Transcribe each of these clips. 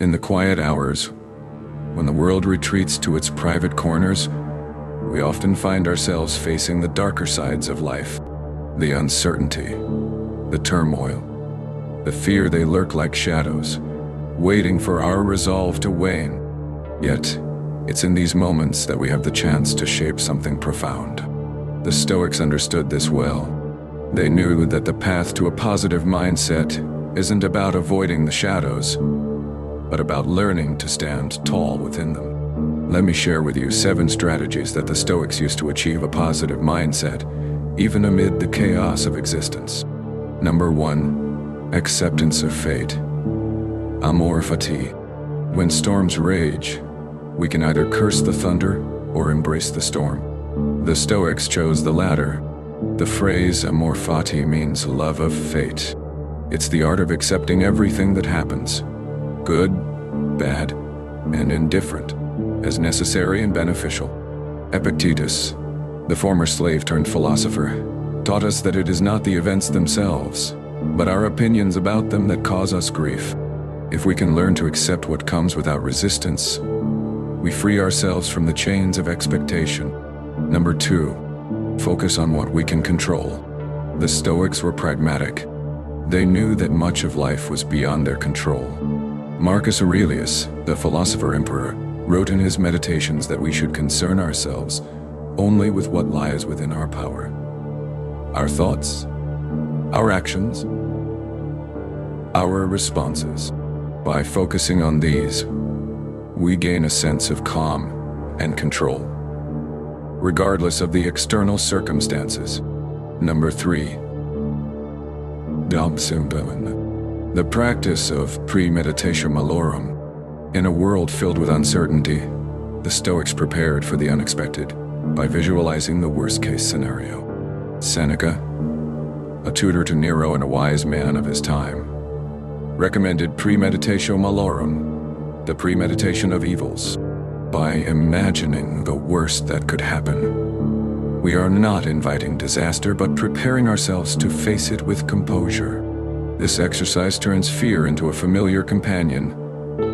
In the quiet hours, when the world retreats to its private corners, we often find ourselves facing the darker sides of life. The uncertainty, the turmoil, the fear. They lurk like shadows, waiting for our resolve to wane. Yet, it's in these moments that we have the chance to shape something profound. The Stoics understood this well. They knew that the path to a positive mindset isn't about avoiding the shadows, but about learning to stand tall within them. Let me share with you 7 strategies that the Stoics used to achieve a positive mindset, even amid the chaos of existence. Number 1, acceptance of fate. Amor fati. When storms rage, we can either curse the thunder or embrace the storm. The Stoics chose the latter. The phrase amor fati means love of fate. It's the art of accepting everything that happens, good, bad, and indifferent, as necessary and beneficial. Epictetus, the former slave turned philosopher, taught us that it is not the events themselves, but our opinions about them that cause us grief. If we can learn to accept what comes without resistance, we free ourselves from the chains of expectation. Number 2, focus on what we can control. The Stoics were pragmatic. They knew that much of life was beyond their control. Marcus Aurelius, the philosopher emperor, wrote in his meditations that we should concern ourselves only with what lies within our power. Our thoughts, our actions, our responses. By focusing on these, we gain a sense of calm and control, regardless of the external circumstances. Number 3, the practice of premeditatio malorum. In a world filled with uncertainty, the Stoics prepared for the unexpected by visualizing the worst-case scenario. Seneca, a tutor to Nero and a wise man of his time, recommended premeditatio malorum, the premeditation of evils. By imagining the worst that could happen, we are not inviting disaster, but preparing ourselves to face it with composure. This exercise turns fear into a familiar companion,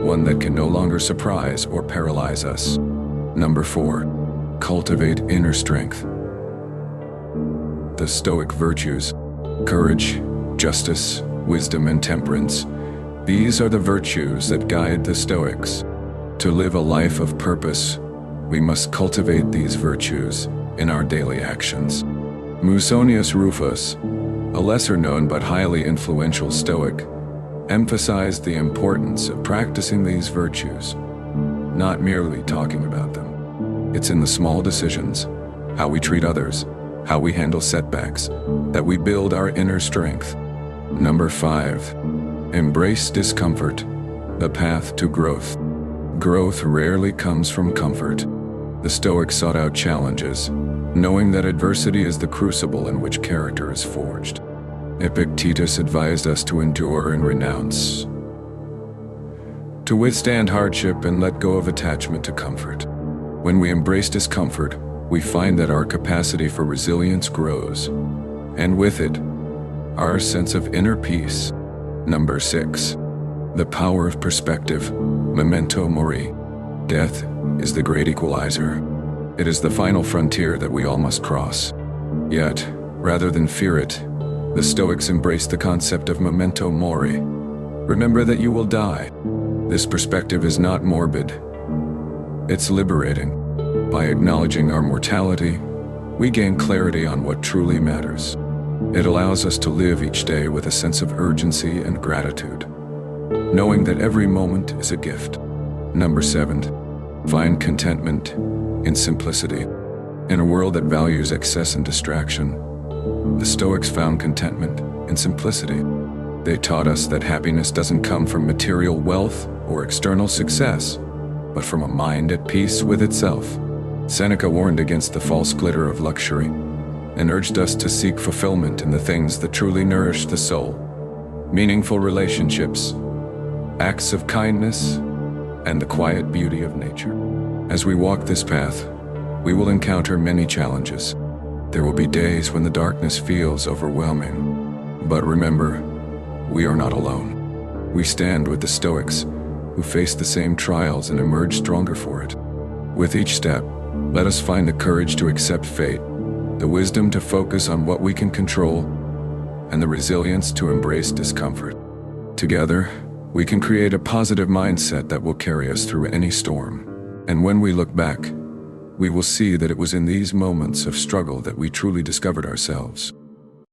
one that can no longer surprise or paralyze us. Number 4, cultivate inner strength. The Stoic virtues, courage, justice, wisdom, and temperance. These are the virtues that guide the Stoics. To live a life of purpose, we must cultivate these virtues in our daily actions. Musonius Rufus, a lesser-known but highly influential Stoic, emphasized the importance of practicing these virtues, not merely talking about them. It's in the small decisions, how we treat others, how we handle setbacks, that we build our inner strength. Number 5, embrace discomfort, the path to growth. Growth rarely comes from comfort. The Stoics sought out challenges, knowing that adversity is the crucible in which character is forged. Epictetus advised us to endure and renounce, to withstand hardship and let go of attachment to comfort. When we embrace discomfort, we find that our capacity for resilience grows, and with it, our sense of inner peace. Number 6, the power of perspective, memento mori. Death is the great equalizer. It is the final frontier that we all must cross. Yet, rather than fear it, the Stoics embraced the concept of memento mori. Remember that you will die. This perspective is not morbid. It's liberating. By acknowledging our mortality, we gain clarity on what truly matters. It allows us to live each day with a sense of urgency and gratitude, knowing that every moment is a gift. Number 7, find contentment in simplicity. In a world that values excess and distraction, the Stoics found contentment in simplicity. They taught us that happiness doesn't come from material wealth or external success, but from a mind at peace with itself. Seneca warned against the false glitter of luxury and urged us to seek fulfillment in the things that truly nourish the soul. Meaningful relationships, acts of kindness, and the quiet beauty of nature. As we walk this path, we will encounter many challenges. There will be days when the darkness feels overwhelming. But remember, we are not alone. We stand with the Stoics, who faced the same trials and emerged stronger for it. With each step, let us find the courage to accept fate, the wisdom to focus on what we can control, and the resilience to embrace discomfort. Together, we can create a positive mindset that will carry us through any storm. And when we look back, we will see that it was in these moments of struggle that we truly discovered ourselves.